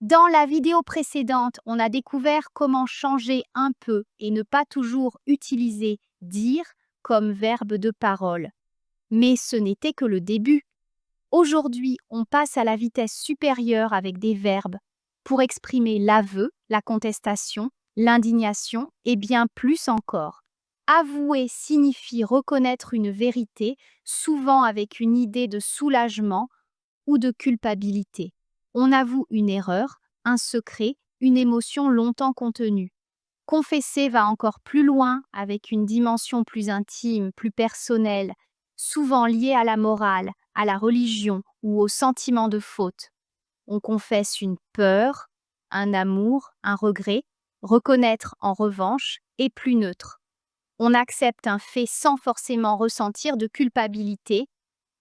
Dans la vidéo précédente, on a découvert comment changer un peu et ne pas toujours utiliser dire comme verbe de parole. Mais ce n'était que le début. Aujourd'hui, on passe à la vitesse supérieure avec des verbes pour exprimer l'aveu, la contestation, l'indignation et bien plus encore. Avouer signifie reconnaître une vérité, souvent avec une idée de soulagement ou de culpabilité. On avoue une erreur, un secret, une émotion longtemps contenue. Confesser va encore plus loin avec une dimension plus intime, plus personnelle, souvent liée à la morale, à la religion ou au sentiment de faute. On confesse une peur, un amour, un regret. Reconnaître, en revanche, est plus neutre. On accepte un fait sans forcément ressentir de culpabilité.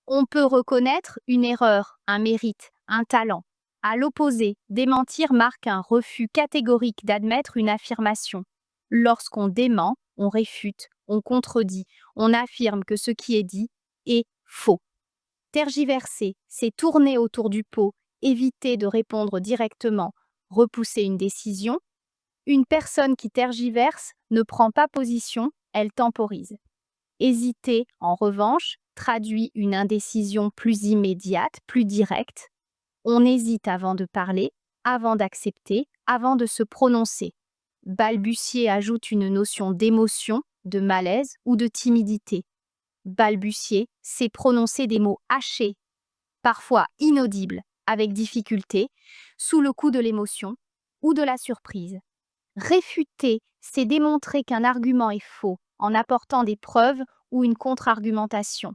On peut reconnaître une erreur, un mérite, un talent. À l'opposé, démentir marque un refus catégorique d'admettre une affirmation. Lorsqu'on dément, on réfute, on contredit, on affirme que ce qui est dit est faux. Tergiverser, c'est tourner autour du pot, éviter de répondre directement, repousser une décision. Une personne qui tergiverse ne prend pas position, elle temporise. Hésiter, en revanche, traduit une indécision plus immédiate, plus directe. On hésite avant de parler, avant d'accepter, avant de se prononcer. Balbutier ajoute une notion d'émotion, de malaise ou de timidité. Balbutier, c'est prononcer des mots hachés, parfois inaudibles, avec difficulté, sous le coup de l'émotion ou de la surprise. Réfuter, c'est démontrer qu'un argument est faux en apportant des preuves ou une contre-argumentation.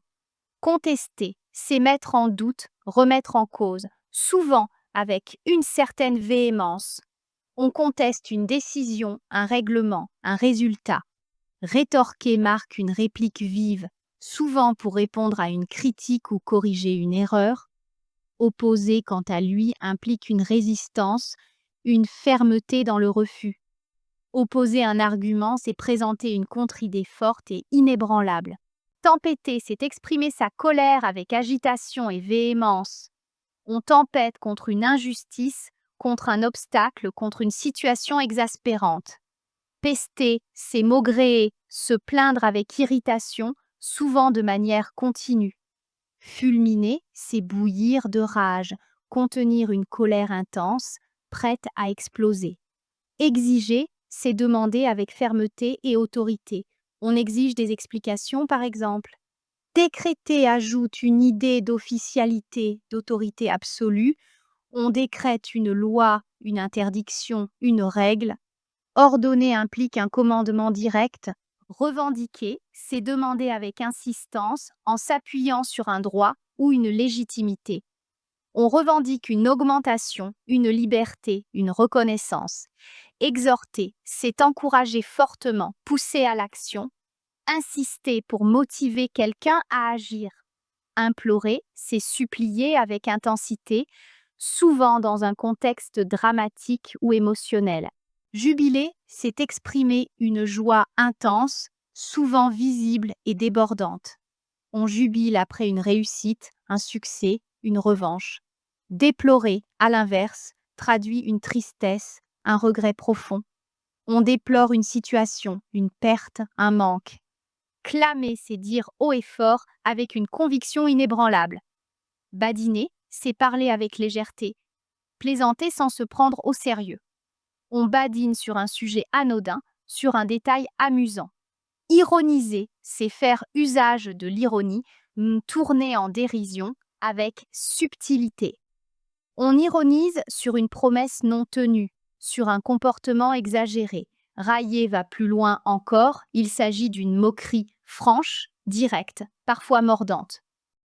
Contester, c'est mettre en doute, remettre en cause, souvent avec une certaine véhémence. On conteste une décision, un règlement, un résultat. Rétorquer marque une réplique vive, souvent pour répondre à une critique ou corriger une erreur. Opposer, quant à lui, implique une résistance, une fermeté dans le refus. Opposer un argument, c'est présenter une contre-idée forte et inébranlable. Tempêter, c'est exprimer sa colère avec agitation et véhémence. On tempête contre une injustice, contre un obstacle, contre une situation exaspérante. Pester, c'est maugréer, se plaindre avec irritation, souvent de manière continue. Fulminer, c'est bouillir de rage, contenir une colère intense, prête à exploser. Exiger, c'est demander avec fermeté et autorité. On exige des explications, par exemple. Décréter ajoute une idée d'officialité, d'autorité absolue. On décrète une loi, une interdiction, une règle. Ordonner implique un commandement direct. Revendiquer, c'est demander avec insistance en s'appuyant sur un droit ou une légitimité. On revendique une augmentation, une liberté, une reconnaissance. Exhorter, c'est encourager fortement, pousser à l'action. Insister pour motiver quelqu'un à agir. Implorer, c'est supplier avec intensité, souvent dans un contexte dramatique ou émotionnel. Jubiler, c'est exprimer une joie intense, souvent visible et débordante. On jubile après une réussite, un succès, une revanche. Déplorer, à l'inverse, traduit une tristesse, un regret profond. On déplore une situation, une perte, un manque. Clamer, c'est dire haut et fort avec une conviction inébranlable. Badiner, c'est parler avec légèreté. Plaisanter sans se prendre au sérieux. On badine sur un sujet anodin, sur un détail amusant. Ironiser, c'est faire usage de l'ironie, tourner en dérision avec subtilité. On ironise sur une promesse non tenue, sur un comportement exagéré. Railler va plus loin encore, il s'agit d'une moquerie franche, directe, parfois mordante.